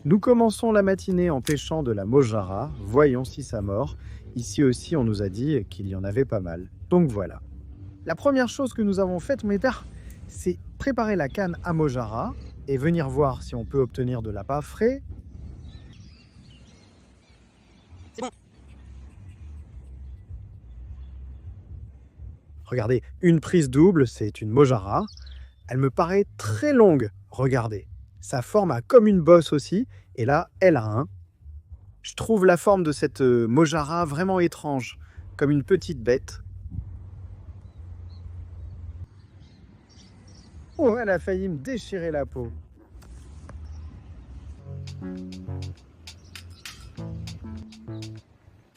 Nous commençons la matinée en pêchant de la mojara, voyons si ça mord. Ici aussi, on nous a dit qu'il y en avait pas mal. Donc voilà. La première chose que nous avons faite, mon père, c'est préparer la canne à mojara et venir voir si on peut obtenir de l'appât frais. C'est bon. Regardez, une prise double, c'est une mojara. Elle me paraît très longue. Regardez, sa forme a comme une bosse aussi. Et là, elle a un. Je trouve la forme de cette mojara vraiment étrange, comme une petite bête. Oh, elle a failli me déchirer la peau.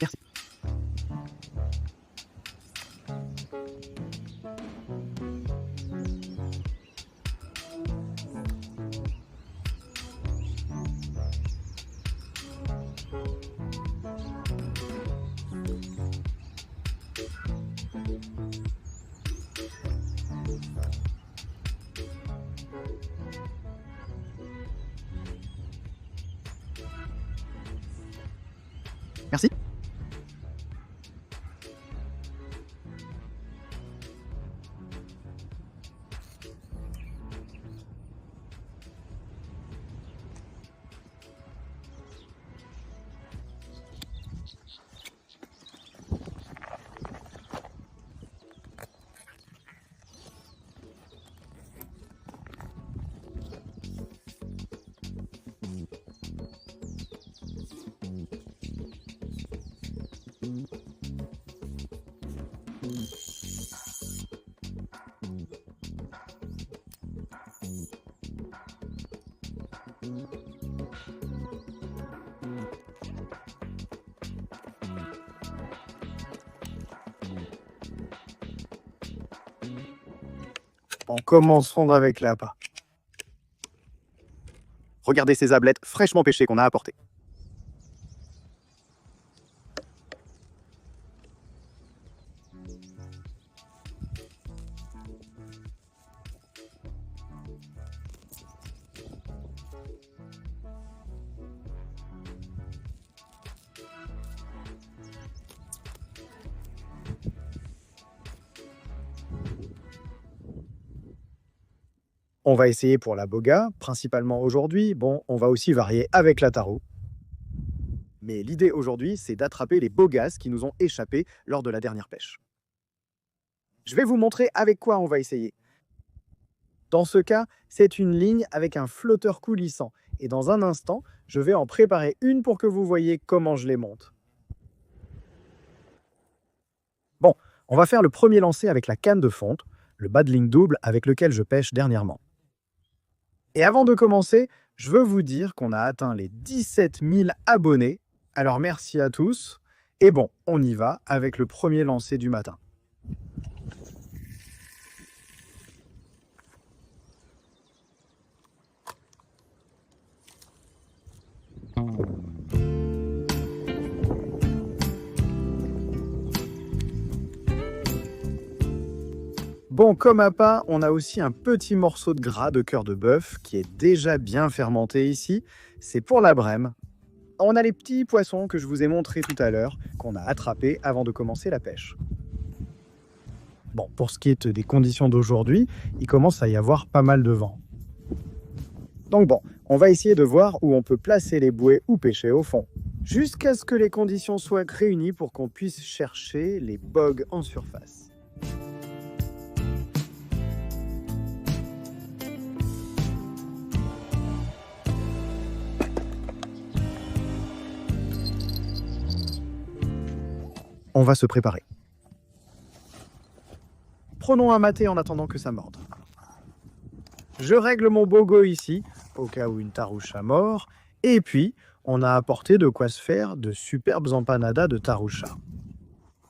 Merci. Merci. Bon, commençons avec l'appât. Regardez ces ablettes fraîchement pêchées qu'on a apportées. On va essayer pour la boga, principalement aujourd'hui. Bon, on va aussi varier avec la taro. Mais l'idée aujourd'hui, c'est d'attraper les bogas qui nous ont échappé lors de la dernière pêche. Je vais vous montrer avec quoi on va essayer. Dans ce cas, c'est une ligne avec un flotteur coulissant. Et dans un instant, je vais en préparer une pour que vous voyez comment je les monte. Bon, on va faire le premier lancer avec la canne de fonte, le bas de ligne double avec lequel je pêche dernièrement. Et avant de commencer, je veux vous dire qu'on a atteint les 17 000 abonnés. Alors merci à tous. Et bon, on y va avec le premier lancer du matin. Bon, comme appât, on a aussi un petit morceau de gras de cœur de bœuf qui est déjà bien fermenté ici. C'est pour la brème. On a les petits poissons que je vous ai montrés tout à l'heure, qu'on a attrapés avant de commencer la pêche. Bon, pour ce qui est des conditions d'aujourd'hui, il commence à y avoir pas mal de vent. Donc bon, on va essayer de voir où on peut placer les bouées ou pêcher au fond, jusqu'à ce que les conditions soient réunies pour qu'on puisse chercher les bogues en surface. On va se préparer. Prenons un maté en attendant que ça morde. Je règle mon bogo ici, au cas où une taroucha mord, et puis on a apporté de quoi se faire de superbes empanadas de taroucha.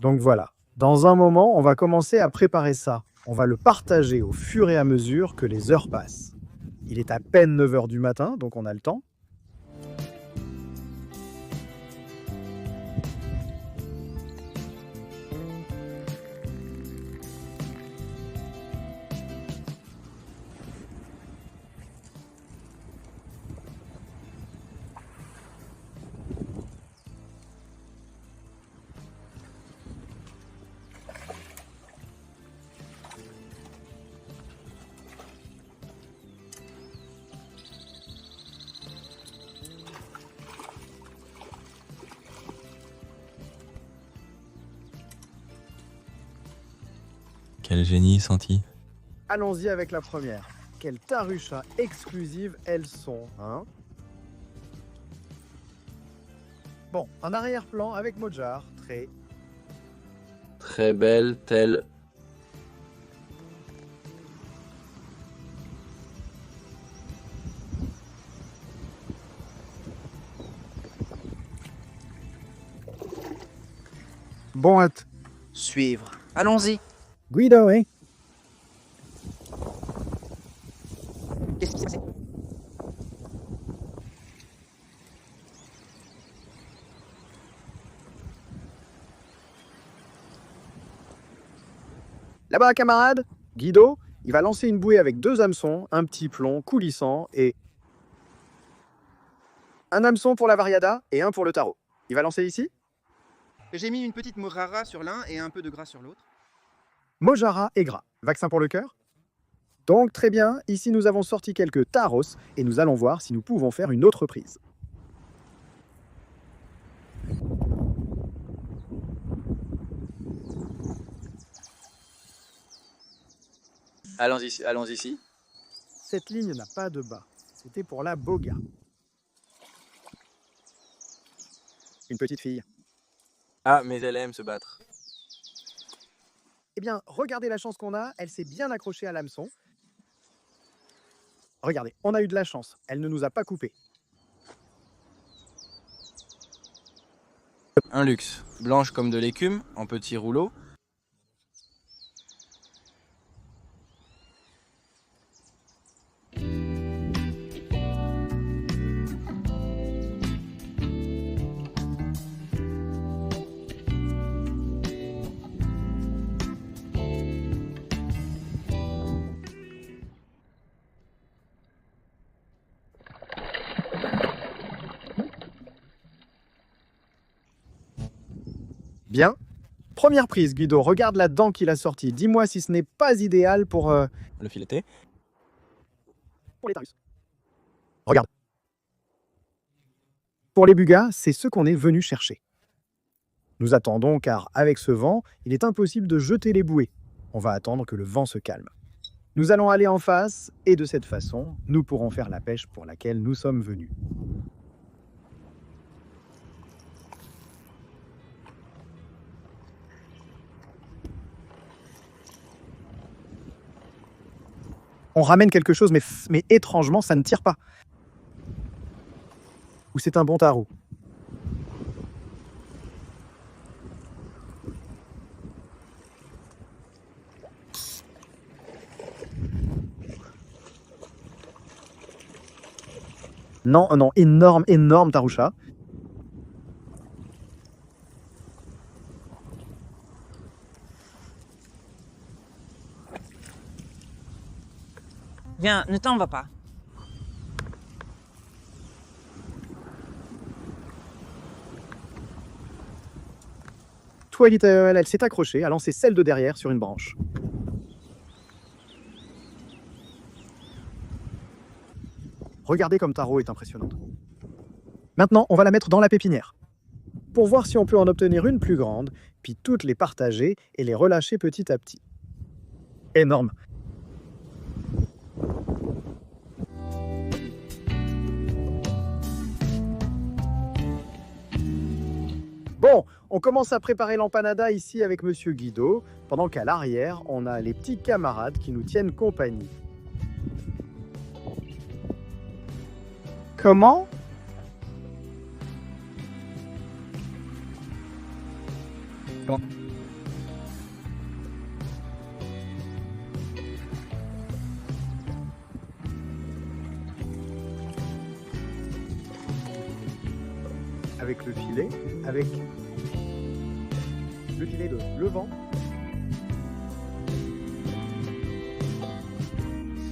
Donc voilà, dans un moment, on va commencer à préparer ça. On va le partager au fur et à mesure que les heures passent. Il est à peine 9 h du matin, donc on a le temps. Quel génie, Santi. Allons-y avec la première. Quelles taruchas exclusives elles sont, hein? Bon, en arrière-plan avec Mojar, Très belle, telle. Bon, hâte. Suivre. Allons-y. Guido, hein? Qu'est-ce qui s'est passé? Là-bas, camarade, Guido, il va lancer une bouée avec 2 hameçons, un petit plomb coulissant et un hameçon pour la variada et un pour le tarot. Il va lancer ici. J'ai mis une petite morara sur l'un et un peu de gras sur l'autre. Mojara et gras. Vaccin pour le cœur. Donc très bien, ici nous avons sorti quelques taros et nous allons voir si nous pouvons faire une autre prise. Allons ici. Cette ligne n'a pas de bas. C'était pour la boga. Une petite fille. Ah, mais elle aime se battre. Eh bien, regardez la chance qu'on a, elle s'est bien accrochée à l'hameçon. Regardez, on a eu de la chance, elle ne nous a pas coupé. Un luxe. Blanche comme de l'écume, en petits rouleaux. Bien. Première prise, Guido, regarde la dent qu'il a sortie. Dis-moi si ce n'est pas idéal pour Le fileté. les tarus. Regarde. Pour les bugas, c'est ce qu'on est venu chercher. Nous attendons car avec ce vent, il est impossible de jeter les bouées. On va attendre que le vent se calme. Nous allons aller en face et de cette façon, nous pourrons faire la pêche pour laquelle nous sommes venus. On ramène quelque chose, mais étrangement, ça ne tire pas. Ou c'est un bon tarot. Non, non, énorme, énorme taroucha. Viens, ne t'en va pas. Twilight, elle s'est accrochée, a lancé celle de derrière sur une branche. Regardez comme Taro est impressionnante. Maintenant, on va la mettre dans la pépinière. Pour voir si on peut en obtenir une plus grande, puis toutes les partager et les relâcher petit à petit. Énorme. Bon, on commence à préparer l'empanada ici avec Monsieur Guido, pendant qu'à l'arrière, on a les petits camarades qui nous tiennent compagnie. Comment? Avec le filet, avec le filet de levant.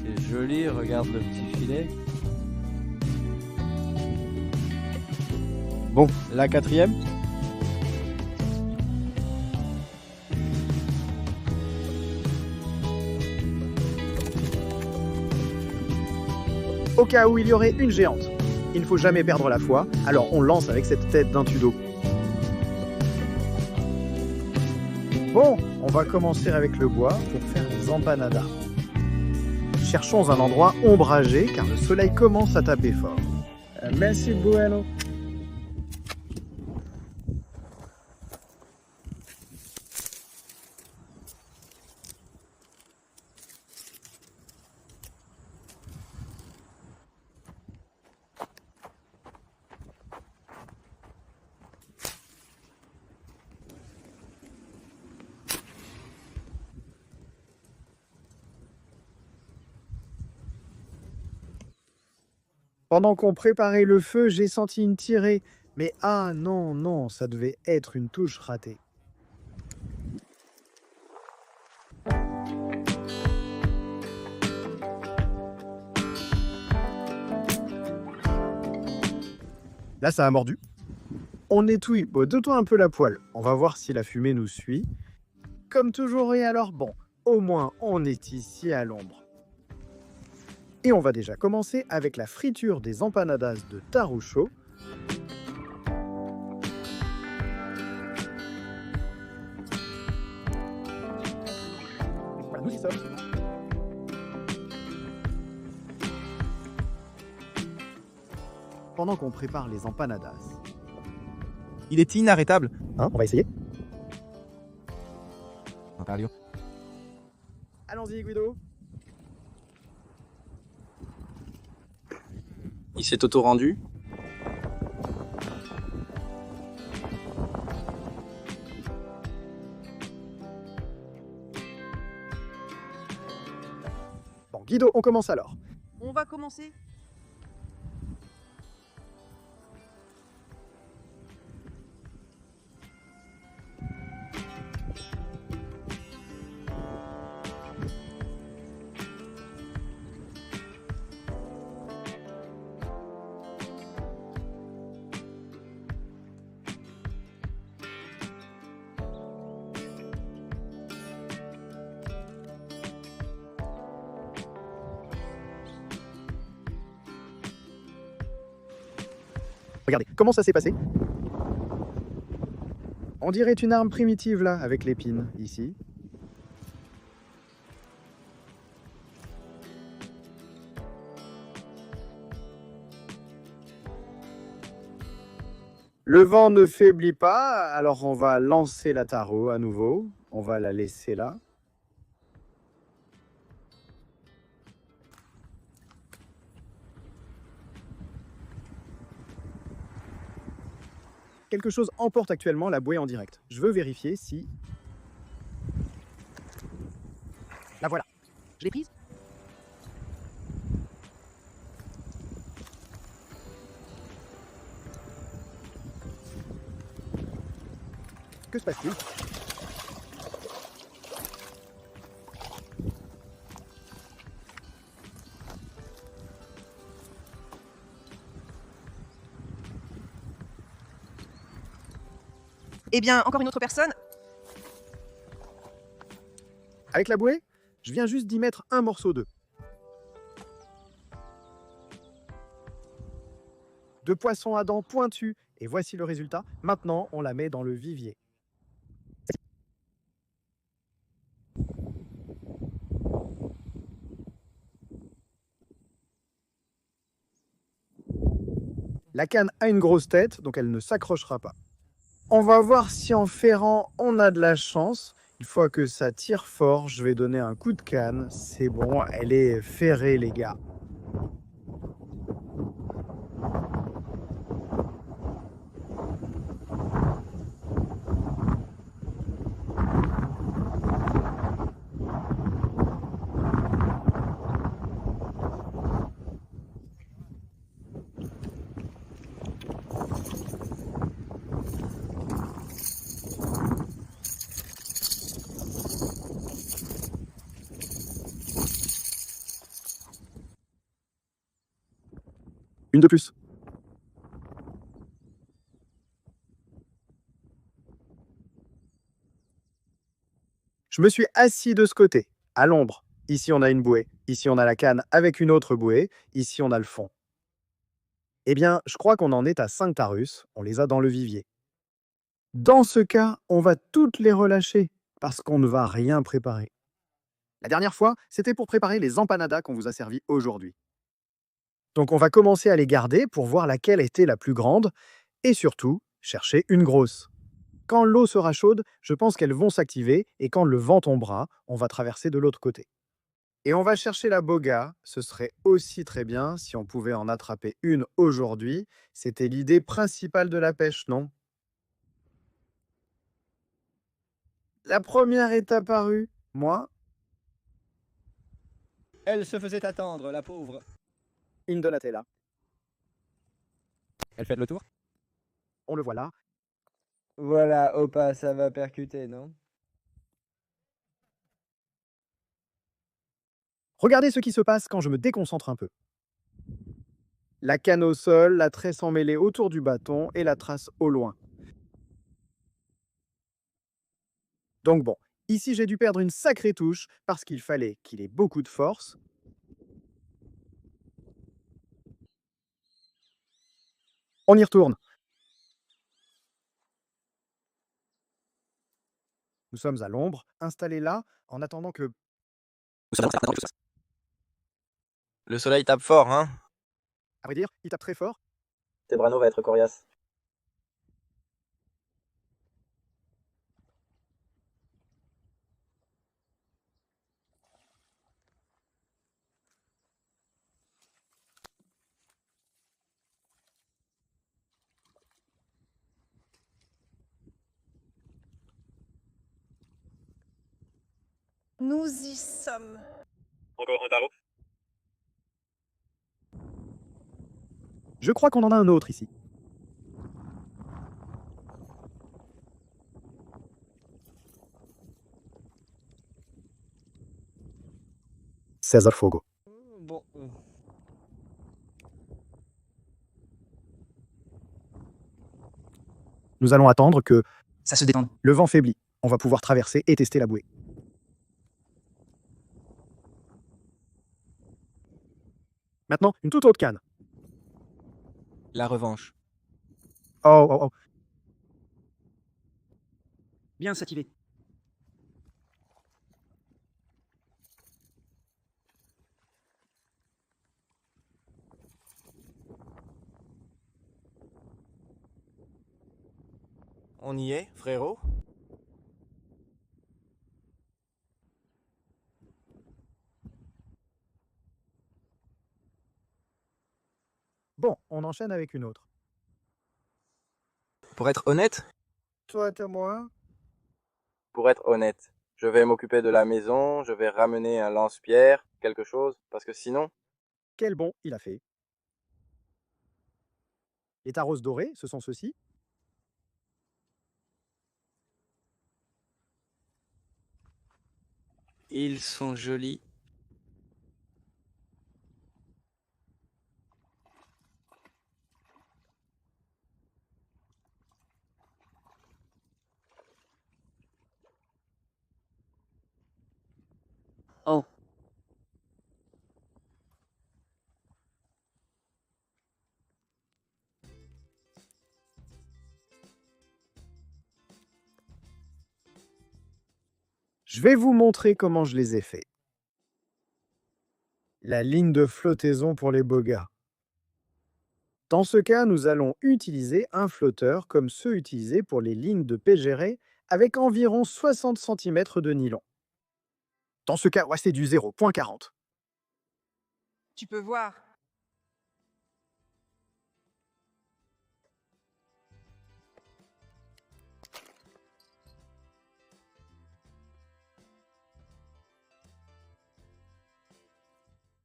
C'est joli, regarde le petit filet. Bon, la quatrième. Au cas où il y aurait une géante. Il ne faut jamais perdre la foi, alors on lance avec cette tête d'un tudo. Bon, on va commencer avec le bois pour faire des empanadas. Cherchons un endroit ombragé car le soleil commence à taper fort. Merci Bueno. Pendant qu'on préparait le feu, j'ai senti une tirée. Mais ah non, non, ça devait être une touche ratée. Là, ça a mordu. On nettoie. Bon, donne-toi un peu la poêle. On va voir si la fumée nous suit. Comme toujours, et alors, bon, au moins, on est ici à l'ombre. Et on va déjà commencer avec la friture des empanadas de Tarucho. Voilà, nous y sommes. Pendant qu'on prépare les empanadas. Il est inarrêtable. Hein, on va essayer. Mario. Allons-y, Guido. Il s'est auto-rendu. Bon, Guido, on commence alors. On va commencer. Regardez, comment ça s'est passé? On dirait une arme primitive là, avec l'épine, ici. Le vent ne faiblit pas, alors on va lancer la taro à nouveau. On va la laisser là. Quelque chose emporte actuellement la bouée en direct. Je veux vérifier si... La voilà. Je l'ai prise. Que se passe-t-il? Eh bien, encore une autre personne. Avec la bouée, je viens juste d'y mettre un morceau d'œuf. De poisson à dents pointues. Et voici le résultat. Maintenant, on la met dans le vivier. La canne a une grosse tête, donc elle ne s'accrochera pas. On va voir si en ferrant, on a de la chance. Une fois que ça tire fort, je vais donner un coup de canne. C'est bon, elle est ferrée, les gars. Une de plus. Je me suis assis de ce côté, à l'ombre. Ici, on a une bouée. Ici, on a la canne avec une autre bouée. Ici, on a le fond. Eh bien, je crois qu'on en est à 5 tarus. On les a dans le vivier. Dans ce cas, on va toutes les relâcher. parce qu'on ne va rien préparer. La dernière fois, c'était pour préparer les empanadas qu'on vous a servis aujourd'hui. Donc on va commencer à les garder pour voir laquelle était la plus grande et surtout chercher une grosse. Quand l'eau sera chaude, je pense qu'elles vont s'activer et quand le vent tombera, on va traverser de l'autre côté. Et on va chercher la boga. Ce serait aussi très bien si on pouvait en attraper une aujourd'hui. C'était l'idée principale de la pêche, non? La première est apparue. Moi, Elle se faisait attendre, la pauvre. une Donatella. Elle fait le tour? On le voit là. Voilà, Opa, ça va percuter, non? Regardez ce qui se passe quand je me déconcentre un peu. La canne au sol, la tresse emmêlée autour du bâton et la trace au loin. Donc bon, ici j'ai dû perdre une sacrée touche parce qu'il fallait qu'il ait beaucoup de force. On y retourne. Nous sommes à l'ombre, installés là, en attendant que... Le soleil tape fort, hein? À vrai dire, il tape très fort. Tebrano va être coriace. Nous y sommes. Encore un tarot? Je crois qu'on en a un autre ici. César Fogo. Bon, Nous allons attendre que Ça se détend. le vent faiblit. On va pouvoir traverser et tester la bouée. Maintenant, une toute autre canne. La revanche. Oh, oh, oh. Bien sativé. On y est, frérot? Bon, on enchaîne avec une autre. Pour être honnête? Toi, t'as moi. Pour être honnête. Je vais m'occuper de la maison, je vais ramener un lance-pierre, quelque chose, parce que sinon... Quel bon il a fait. Les taros dorés, ce sont ceux-ci. Ils sont jolis. Oh. Je vais vous montrer comment je les ai faits. La ligne de flottaison pour les bogas. Dans ce cas, nous allons utiliser un flotteur comme ceux utilisés pour les lignes de Pégéré avec environ 60 cm de nylon. Dans ce cas, ouais, c'est du 0,40. Tu peux voir.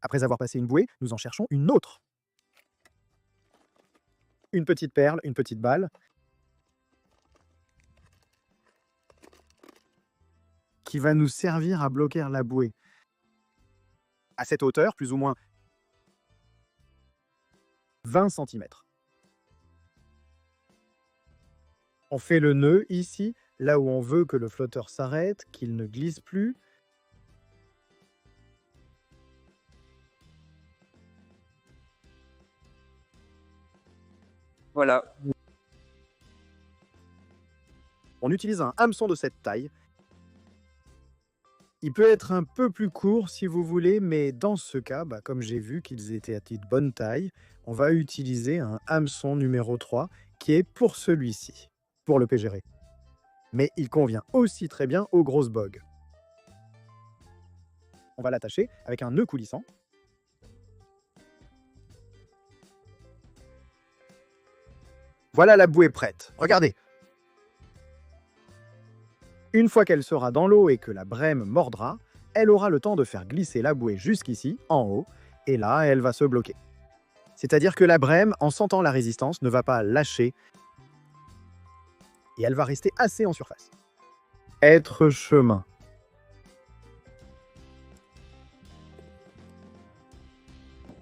Après avoir passé une bouée, nous en cherchons une autre. Une petite perle, une petite balle. Qui va nous servir à bloquer la bouée. À cette hauteur, plus ou moins 20 cm. On fait le nœud ici, là où on veut que le flotteur s'arrête, qu'il ne glisse plus. voilà. On utilise un hameçon de cette taille Il peut être un peu plus court si vous voulez, mais dans ce cas, comme j'ai vu qu'ils étaient à de bonne taille, on va utiliser un hameçon numéro 3 qui est pour celui-ci, pour le pégérer. Mais il convient aussi très bien aux grosses bogues. On va l'attacher avec un nœud coulissant. Voilà la bouée prête. Regardez. Une fois qu'elle sera dans l'eau et que la brème mordra, elle aura le temps de faire glisser la bouée jusqu'ici, en haut, et là, elle va se bloquer. C'est-à-dire que la brème, en sentant la résistance, ne va pas lâcher et elle va rester assez en surface. Être chemin.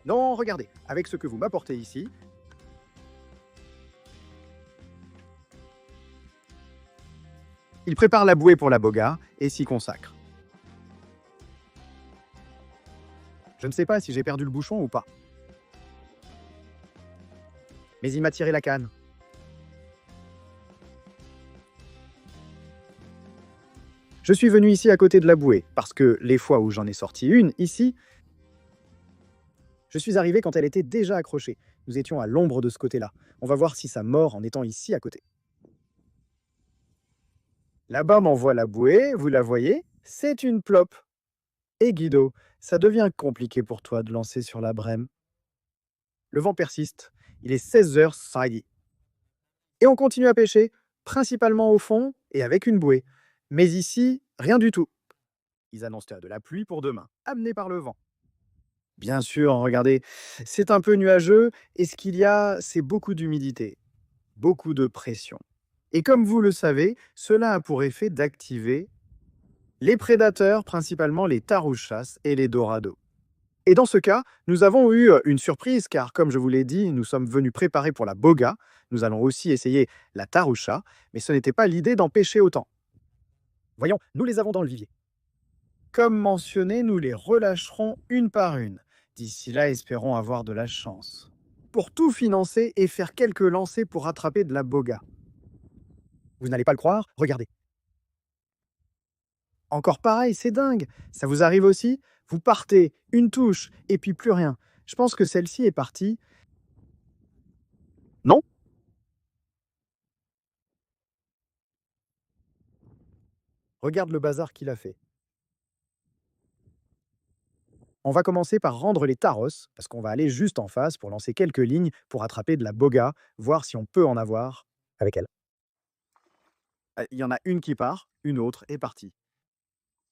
Non, regardez, avec ce que vous m'apportez ici, il prépare la bouée pour la boga et s'y consacre. Je ne sais pas si j'ai perdu le bouchon ou pas. Mais il m'a tiré la canne. Je suis venu ici à côté de la bouée, parce que les fois où j'en ai sorti une, ici, je suis arrivé quand elle était déjà accrochée. Nous étions à l'ombre de ce côté-là. On va voir si ça mord en étant ici à côté. Là-bas m'envoie la bouée, vous la voyez, c'est une plope. Et Guido, ça devient compliqué pour toi de lancer sur la brème. Le vent persiste, il est 16h Saidi. Et on continue à pêcher, principalement au fond et avec une bouée. Mais ici, rien du tout. Ils annoncent de la pluie pour demain, amenée par le vent. Bien sûr, regardez, c'est un peu nuageux et ce qu'il y a, c'est beaucoup d'humidité, beaucoup de pression. Et comme vous le savez, cela a pour effet d'activer les prédateurs, principalement les tarouchas et les dorados. Et dans ce cas, nous avons eu une surprise car, comme je vous l'ai dit, nous sommes venus préparer pour la boga. Nous allons aussi essayer la taroucha, mais ce n'était pas l'idée d'en pêcher autant. Voyons, nous les avons dans le vivier. Comme mentionné, nous les relâcherons une par une. D'ici là, espérons avoir de la chance. Pour tout financer et faire quelques lancers pour attraper de la boga. Vous n'allez pas le croire? Regardez. Encore pareil, c'est dingue. Ça vous arrive aussi? Vous partez, une touche, et puis plus rien. Je pense que celle-ci est partie. Non? Regarde le bazar qu'il a fait. On va commencer par rendre les taros, parce qu'on va aller juste en face pour lancer quelques lignes pour attraper de la boga, voir si on peut en avoir avec elle. Il y en a une qui part, une autre est partie.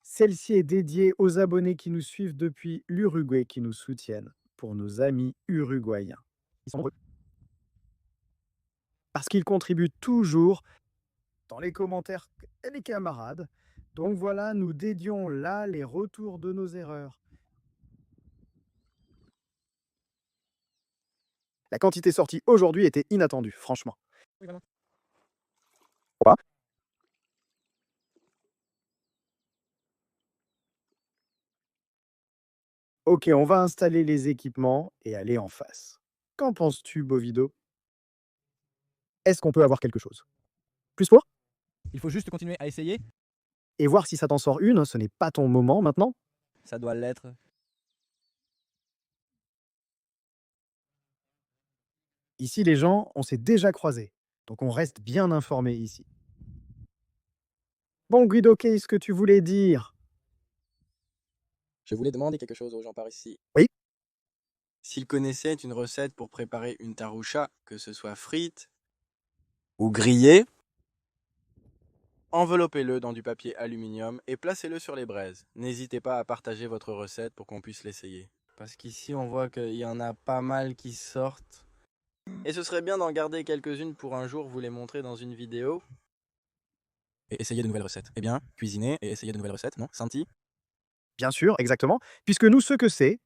Celle-ci est dédiée aux abonnés qui nous suivent depuis l'Uruguay, qui nous soutiennent, pour nos amis uruguayens. Ils sont heureux. Parce qu'ils contribuent toujours dans les commentaires et les camarades. Donc voilà, nous dédions là les retours de nos erreurs. La quantité sortie aujourd'hui était inattendue, franchement. Oui, vraiment. Quoi? Ok, on va installer les équipements et aller en face. Qu'en penses-tu, Bovido? Est-ce qu'on peut avoir quelque chose? Plus pour? Il faut juste continuer à essayer. Et voir si ça t'en sort une, ce n'est pas ton moment maintenant. Ça doit l'être. Ici, les gens, on s'est déjà croisés, donc on reste bien informés ici. Bon, Guido, qu'est-ce que tu voulais dire? Je voulais demander quelque chose aux gens par ici. Oui? S'ils connaissaient une recette pour préparer une taroucha, que ce soit frite ou grillée, enveloppez-le dans du papier aluminium et placez-le sur les braises. N'hésitez pas à partager votre recette pour qu'on puisse l'essayer. Parce qu'ici, on voit qu'il y en a pas mal qui sortent. Et ce serait bien d'en garder quelques-unes pour un jour vous les montrer dans une vidéo. Et essayer de nouvelles recettes. Eh bien, cuisiner et essayer de nouvelles recettes, non? Santi? Bien sûr, exactement, puisque nous, ce que c'est...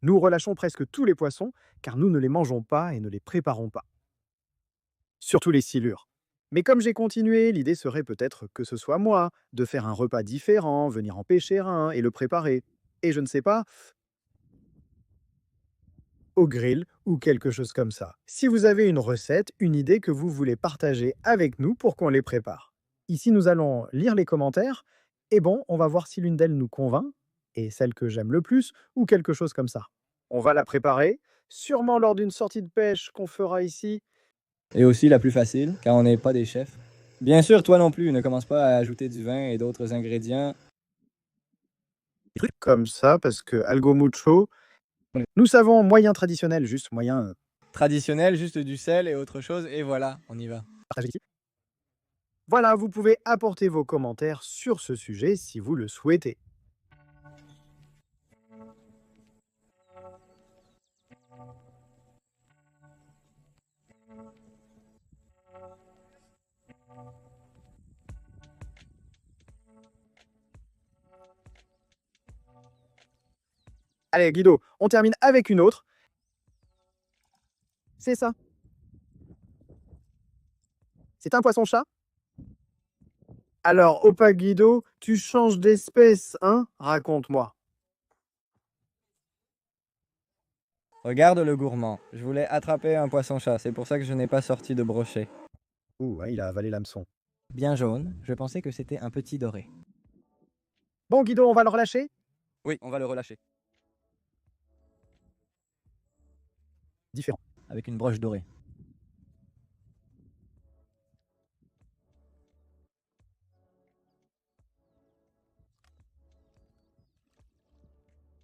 Nous relâchons presque tous les poissons, car nous ne les mangeons pas et ne les préparons pas. Surtout les silures. Mais comme j'ai continué, l'idée serait peut-être que ce soit moi, de faire un repas différent, venir en pêcher un et le préparer. Et je ne sais pas, au grill ou quelque chose comme ça. Si vous avez une recette, une idée que vous voulez partager avec nous pour qu'on les prépare. Ici, nous allons lire les commentaires. Et bon, on va voir si l'une d'elles nous convainc, et celle que j'aime le plus, ou quelque chose comme ça. On va la préparer, sûrement lors d'une sortie de pêche qu'on fera ici. Et aussi la plus facile, car on n'est pas des chefs. Bien sûr, toi non plus, ne commence pas à ajouter du vin et d'autres ingrédients. Comme ça, parce que algo mucho, nous savons moyen traditionnel, juste moyen Traditionnel, juste du sel et autre chose, et voilà, on y va. partagé ici. Voilà, vous pouvez apporter vos commentaires sur ce sujet si vous le souhaitez. Allez, Guido, on termine avec une autre. C'est ça. C'est un poisson-chat? Alors, Opa Guido, tu changes d'espèce, hein? Raconte-moi. Regarde le gourmand. Je voulais attraper un poisson-chat, c'est pour ça que je n'ai pas sorti de brochet. Ouh, ouais, il a avalé l'hameçon. Bien jaune, je pensais que c'était un petit doré. Bon, Guido, on va le relâcher? Oui, on va le relâcher. Différent. Avec une broche dorée.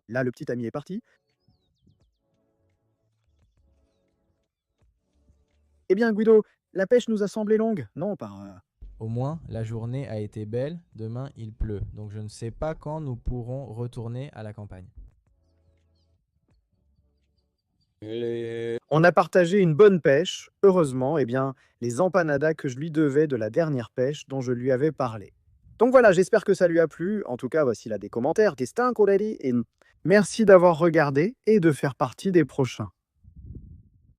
Là, le petit ami est parti. Eh bien, Guido, la pêche nous a semblé longue, non? Au moins, la journée a été belle, demain il pleut, donc je ne sais pas quand nous pourrons retourner à la campagne. On a partagé une bonne pêche. Heureusement, eh bien, les empanadas que je lui devais de la dernière pêche dont je lui avais parlé. Donc voilà, j'espère que ça lui a plu. En tout cas, voici là des commentaires. Et merci d'avoir regardé et de faire partie des prochains.